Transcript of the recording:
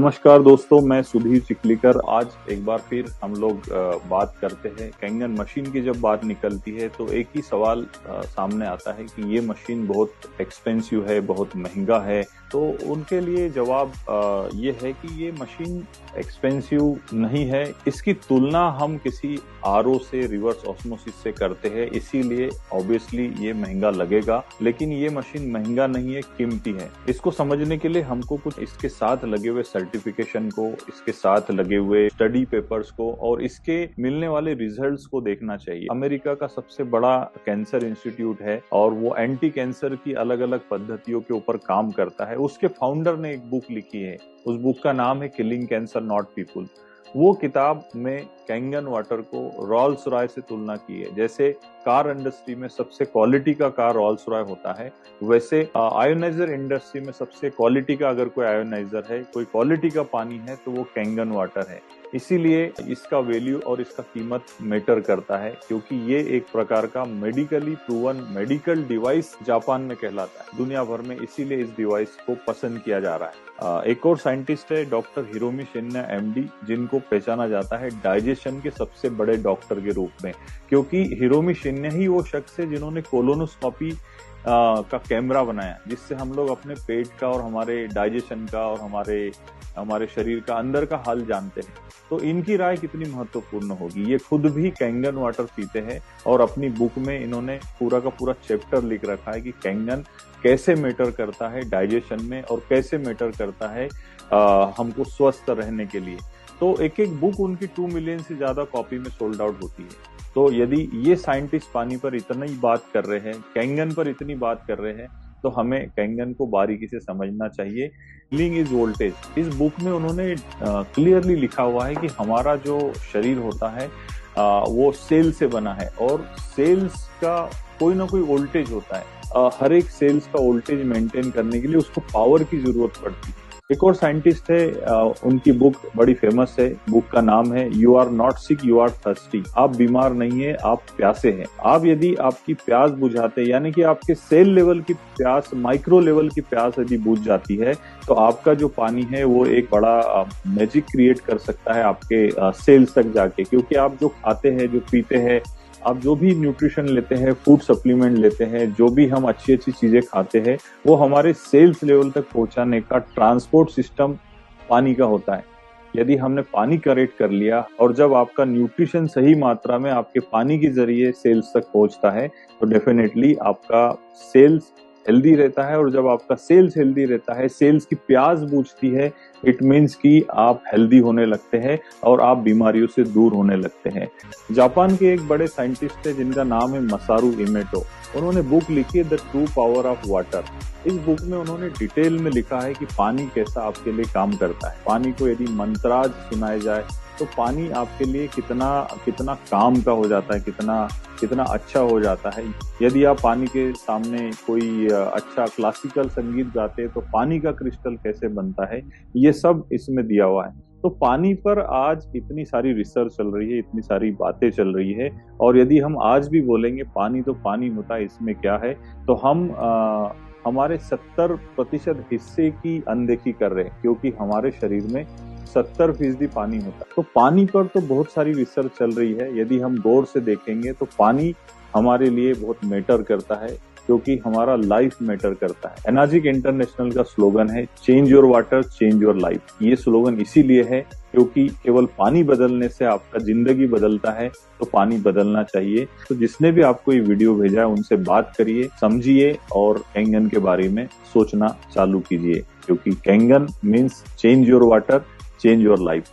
नमस्कार दोस्तों, मैं सुधीर चिखलीकर। आज एक बार फिर हम लोग बात करते हैं। कैंगन मशीन की जब बात निकलती है तो एक ही सवाल सामने आता है कि ये मशीन बहुत एक्सपेंसिव है, बहुत महंगा है। तो उनके लिए जवाब ये है कि ये मशीन एक्सपेंसिव नहीं है। इसकी तुलना हम किसी आरओ से, रिवर्स ऑस्मोसिस से करते हैं, इसीलिए ऑब्वियसली ये महंगा लगेगा। लेकिन ये मशीन महंगा नहीं है, कीमती है। इसको समझने के लिए हमको कुछ इसके साथ लगे हुए सर्टिफिकेशन को, इसके साथ लगे हुए स्टडी पेपर्स को और इसके मिलने वाले रिजल्ट्स को देखना चाहिए। अमेरिका का सबसे बड़ा कैंसर इंस्टीट्यूट है और वो एंटी कैंसर की अलग अलग पद्धतियों के ऊपर काम करता है। उसके फाउंडर ने एक बुक लिखी है, उस बुक का नाम है किलिंग कैंसर नॉट पीपुल। वो किताब में कैंगन वाटर को रॉल्स रॉय से तुलना की है। जैसे कार इंडस्ट्री में सबसे क्वालिटी का कार रॉल्स रॉय होता है, वैसे आयोनाइजर इंडस्ट्री में सबसे क्वालिटी का अगर कोई आयोनाइजर है, कोई क्वालिटी का पानी है तो वो कैंगन वाटर है। इसीलिए इसका वैल्यू और इसका कीमत मैटर करता है, क्योंकि ये एक प्रकार का medically proven medical device Japan में कहलाता है दुनिया भर में। इसीलिए इस डिवाइस को पसंद किया जा रहा है। एक और साइंटिस्ट है डॉक्टर हिरोमी शिन्या एमडी, जिनको पहचाना जाता है डाइजेशन के सबसे बड़े डॉक्टर के रूप में, क्योंकि हिरोमी शिन्या ही वो शख्स है जिन्होंने कोलोनोस्कोपी का कैमरा बनाया, जिससे हम लोग अपने पेट का और हमारे डाइजेशन का और हमारे शरीर का अंदर का हाल जानते हैं। तो इनकी राय कितनी महत्वपूर्ण होगी। ये खुद भी कैंगन वाटर पीते हैं और अपनी बुक में इन्होंने पूरा का पूरा चैप्टर लिख रखा है कि कैंगन कैसे मैटर करता है डाइजेशन में और कैसे मैटर करता है हमको स्वस्थ रहने के लिए। तो एक एक बुक उनकी 2 मिलियन से ज्यादा कॉपी में सोल्ड आउट होती है। तो यदि ये साइंटिस्ट पानी पर इतना ही बात कर रहे हैं, कैंगन पर इतनी बात कर रहे हैं, तो हमें कैंगन को बारीकी से समझना चाहिए। हीलिंग इज वोल्टेज, इस बुक में उन्होंने क्लियरली लिखा हुआ है कि हमारा जो शरीर होता है वो सेल से बना है और सेल्स का कोई ना कोई वोल्टेज होता है। हर एक सेल्स का वोल्टेज मेंटेन करने के लिए उसको पावर की जरूरत पड़ती है। एक और साइंटिस्ट है, उनकी बुक बड़ी फेमस है। बुक का नाम है you are not sick, you are thirsty. आप बीमार नहीं है, आप प्यासे हैं। आप यदि आपकी प्यास बुझाते, यानी कि आपके सेल लेवल की प्यास, माइक्रो लेवल की प्यास यदि बुझ जाती है, तो आपका जो पानी है वो एक बड़ा मैजिक क्रिएट कर सकता है आपके सेल्स तक जाके। क्योंकि आप जो खाते हैं, जो पीते हैं, आप जो भी न्यूट्रिशन लेते हैं, फूड सप्लीमेंट लेते हैं, जो भी हम अच्छी अच्छी चीजें खाते हैं, वो हमारे सेल्स लेवल तक पहुंचाने का ट्रांसपोर्ट सिस्टम पानी का होता है। यदि हमने पानी करेक्ट कर लिया और जब आपका न्यूट्रिशन सही मात्रा में आपके पानी के जरिए सेल्स तक पहुंचता है, तो डेफिनेटली आपका सेल्स हेल्दी रहता है। और जब आपका सेल्स हेल्दी रहता है, सेल्स की प्यास बुझती है, इट मीन्स कि आप हेल्दी होने लगते हैं और आप बीमारियों से दूर होने लगते हैं। जापान के एक बड़े साइंटिस्ट है जिनका नाम है मसारू इमेटो। उन्होंने बुक लिखी है the true power of water. इस बुक में उन्होंने डिटेल में लिखा है कि पानी कैसा आपके लिए काम करता है। पानी को यदि मंत्राज सुनाए जाए तो पानी आपके लिए कितना काम का हो जाता है, कितना अच्छा हो जाता है। यदि आप पानी के सामने कोई अच्छा क्लासिकल संगीत गाते हैं तो पानी का क्रिस्टल कैसे बनता है, ये सब इसमें दिया हुआ है। तो पानी पर आज इतनी सारी रिसर्च चल रही है, इतनी सारी बातें चल रही है, और यदि हम आज भी बोलेंगे पानी तो पानी होता है, इसमें क्या है, तो हम हमारे 70% हिस्से की अनदेखी कर रहे हैं, क्योंकि हमारे शरीर में 70% पानी होता है। तो पानी पर तो बहुत सारी रिसर्च चल रही है। यदि हम गौर से देखेंगे तो पानी हमारे लिए बहुत मैटर करता है, क्योंकि हमारा लाइफ मैटर करता है। एनर्जिक इंटरनेशनल का स्लोगन है change your water, change your life. ये स्लोगन इसीलिए है क्योंकि केवल पानी बदलने से आपका जिंदगी बदलता है, तो पानी बदलना चाहिए। तो जिसने भी आपको ये वीडियो भेजा है उनसे बात करिए, समझिए और कैंगन के बारे में सोचना चालू कीजिए, क्योंकि Kangen means change your water, change your life.